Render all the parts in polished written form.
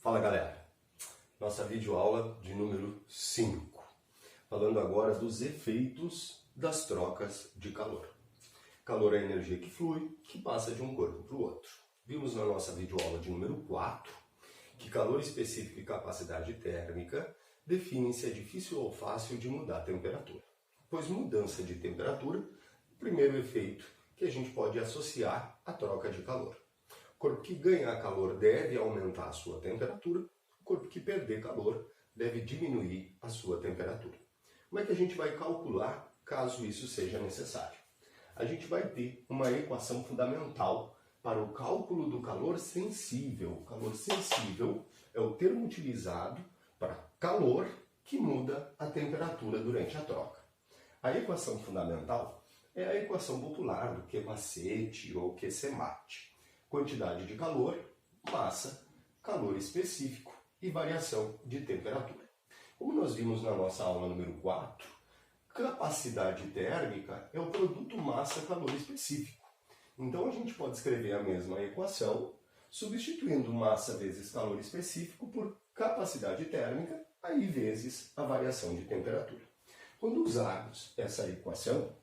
Fala galera, nossa videoaula de número 5, falando agora dos efeitos das trocas de calor. Calor é a energia que flui, que passa de um corpo para o outro. Vimos na nossa videoaula de número 4 que calor específico e capacidade térmica definem se é difícil ou fácil de mudar a temperatura. Pois mudança de temperatura, o primeiro efeito que a gente pode associar à troca de calor. O corpo que ganhar calor deve aumentar a sua temperatura, o corpo que perder calor deve diminuir a sua temperatura. Como é que a gente vai calcular caso isso seja necessário? A gente vai ter uma equação fundamental para o cálculo do calor sensível. O calor sensível é o termo utilizado para calor que muda a temperatura durante a troca. A equação fundamental é a equação popular do Q-macete ou Q-semate. Quantidade de calor, massa, calor específico e variação de temperatura. Como nós vimos na nossa aula número 4, capacidade térmica é o produto massa-calor específico. Então a gente pode escrever a mesma equação substituindo massa vezes calor específico por capacidade térmica, aí vezes a variação de temperatura. Quando usarmos essa equação,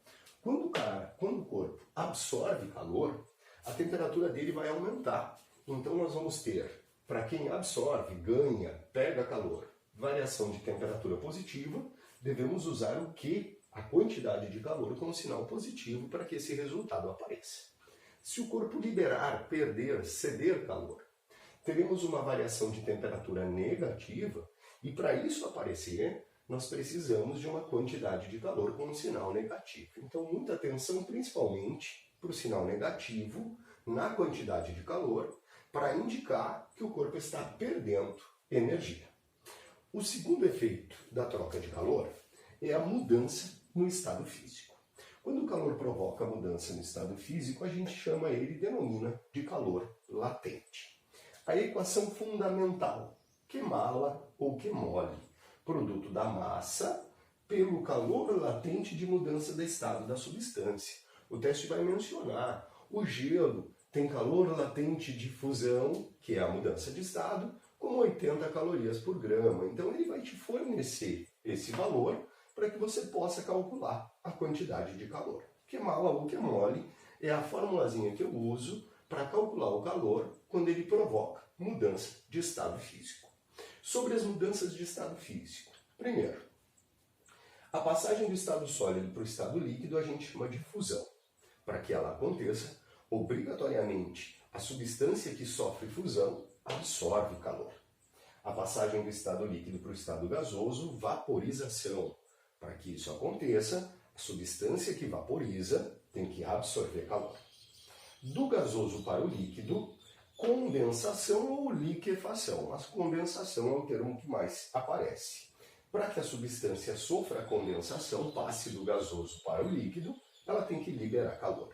quando o corpo absorve calor, a temperatura dele vai aumentar. Então nós vamos ter, para quem absorve, ganha, pega calor, variação de temperatura positiva, devemos usar o Q, a quantidade de calor, com um sinal positivo para que esse resultado apareça. Se o corpo liberar, perder, ceder calor, teremos uma variação de temperatura negativa e para isso aparecer, nós precisamos de uma quantidade de calor com um sinal negativo. Então muita atenção principalmente para o sinal negativo na quantidade de calor para indicar que o corpo está perdendo energia. O segundo efeito da troca de calor é a mudança no estado físico. Quando o calor provoca mudança no estado físico, a gente chama ele e denomina de calor latente. A equação fundamental, Q mala ou Q mole, produto da massa pelo calor latente de mudança do estado da substância. O teste vai mencionar o gelo tem calor latente de fusão, que é a mudança de estado, com 80 calorias por grama. Então ele vai te fornecer esse valor para que você possa calcular a quantidade de calor. Q mala ou Q mole é a formulazinha que eu uso para calcular o calor quando ele provoca mudança de estado físico. Sobre as mudanças de estado físico. Primeiro, a passagem do estado sólido para o estado líquido a gente chama de fusão. Para que ela aconteça, obrigatoriamente, a substância que sofre fusão absorve calor. A passagem do estado líquido para o estado gasoso, vaporização. Para que isso aconteça, a substância que vaporiza tem que absorver calor. Do gasoso para o líquido, condensação ou liquefação. Mas condensação é o termo que mais aparece. Para que a substância sofra condensação, passe do gasoso para o líquido, ela tem que liberar calor.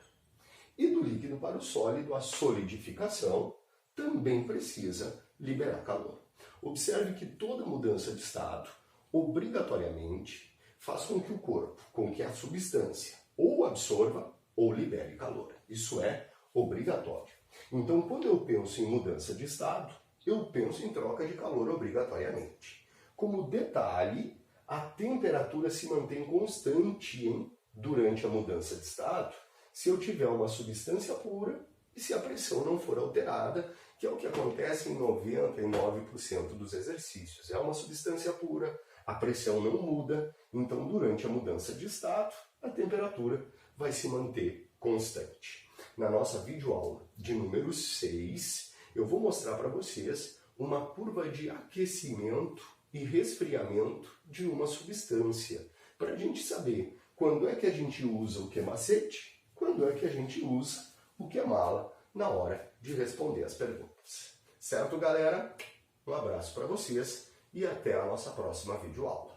E do líquido para o sólido, a solidificação também precisa liberar calor. Observe que toda mudança de estado, obrigatoriamente, faz com que o corpo, com que a substância ou absorva ou libere calor. Isso é obrigatório. Então, quando eu penso em mudança de estado, eu penso em troca de calor obrigatoriamente. Como detalhe, a temperatura se mantém constante durante a mudança de estado se eu tiver uma substância pura e se a pressão não for alterada, que é o que acontece em 99% dos exercícios. É uma substância pura, a pressão não muda, então durante a mudança de estado, a temperatura vai se manter constante. Na nossa videoaula de número 6, eu vou mostrar para vocês uma curva de aquecimento e resfriamento de uma substância, para a gente saber quando é que a gente usa o Q-macete, quando é que a gente usa o Q mala na hora de responder as perguntas. Certo, galera? Um abraço para vocês e até a nossa próxima videoaula.